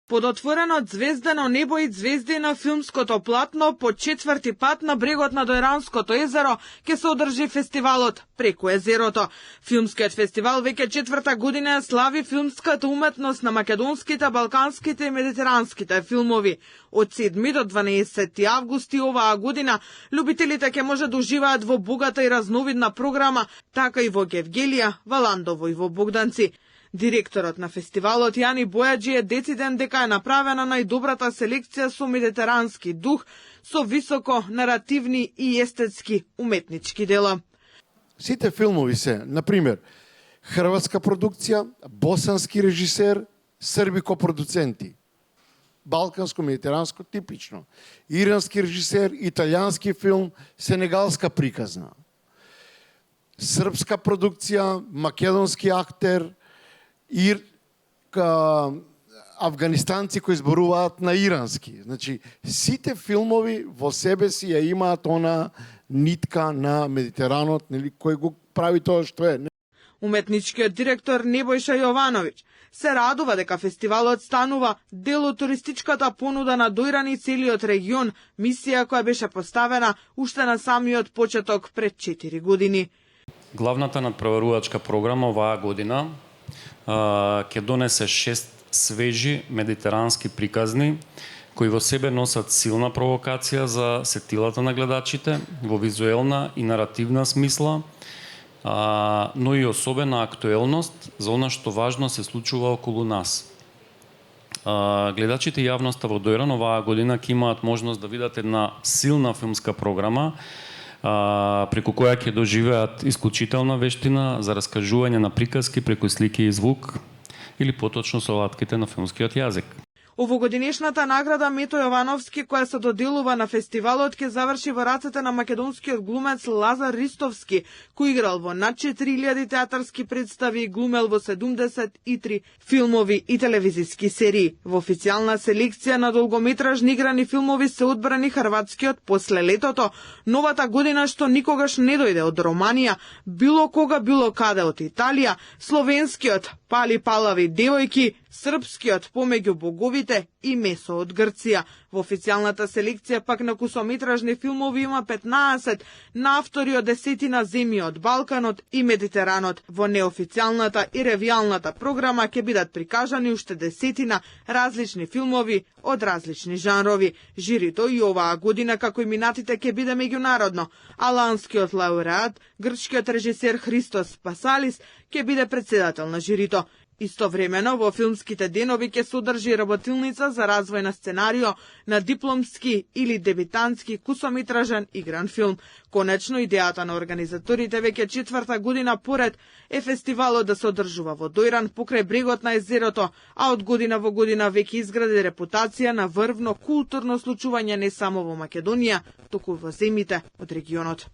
Под отворено звездено небо и звезди на филмското платно по четврти пат на брегот на Дојранското езеро ќе се одржи фестивалот Преку езерото. Филмскиот фестивал веќе четврта година слави филмската уметност на македонските, балканските и медитеранските филмови. Од 7 до 12 августи оваа година љубителите ќе може да уживаат во богата и разновидна програма, така и во Гевгелија, во Ландово и во Богданци. Директорот на фестивалот Јани Бојаджи е дециден дека е направена најдобрата селекција со медитерански дух, со високо наративни и естетски уметнички дела. Сите филмови се, например, хрватска продукција, босански режисер, срби копродуценти. Балканско, медитеранско, типично. Ирански режисер, италијански филм, сенегалска приказна. Српска продукција, македонски актер, афганистанци кои зборуваат на ирански. Значи, сите филмови во себе си ја имаат она нитка на Медитеранот, нели, кој го прави тоа што е. Уметничкиот директор Небојша Јовановиќ се радува дека фестивалот станува дел од туристичката понуда на Дојран и целиот регион, мисија која беше поставена уште на самиот почеток пред 4 години. Главната надпреварувачка програма оваа година ќе донесе 6 свежи медитерански приказни, кои во себе носат силна провокација за сетилата на гледачите, во визуелна и наративна смисла, но и особена актуелност за она што важно се случува околу нас. Гледачите и јавноста во Дојран оваа година ќе имаат можност да видат една силна филмска програма, преку која ќе доживеат исклучителна вештина за раскажување на приказки преку слики и звук, или поточно со алатките на филмскиот јазик. Овогодинешната награда Мето Јовановски, која се доделува на фестивалот, ќе заврши во рацете на македонскиот глумец Лазар Ристовски, кој играл во над 4000 театарски представи и глумел во 73 филмови и телевизиски серии. Во официјална селекција на долгометражни играни филмови се одбрани хрватскиот После летото, новата година што никогаш не дојде од Романија, било кога било каде од Италија, словенскиот Пали палави девојки, српскиот Помеѓу боговите и Месо од Грција. Во официјалната селекција пак на кусометражни филмови има 15 на автори од 10 земји од Балканот и Медитеранот. Во неофицијалната и ревијалната програма ќе бидат прикажани уште 10 различни филмови од различни жанрови. Жирито и оваа година, како и минатите, ќе биде меѓународно. Аланскиот лауреат, грчкиот режисер Христос Пасалис, ќе биде председател на жирито. Истовремено, во филмските денови ќе се одржи работилница за развој на сценарио на дипломски или дебитантски кусометражен игран филм. Конечно, идејата на организаторите веќе четврта година поред е фестивалот да се одржува во Дојран покрај брегот на езерото, а од година во година веќе изгради репутација на врвно културно случување не само во Македонија, туку во земјите од регионот.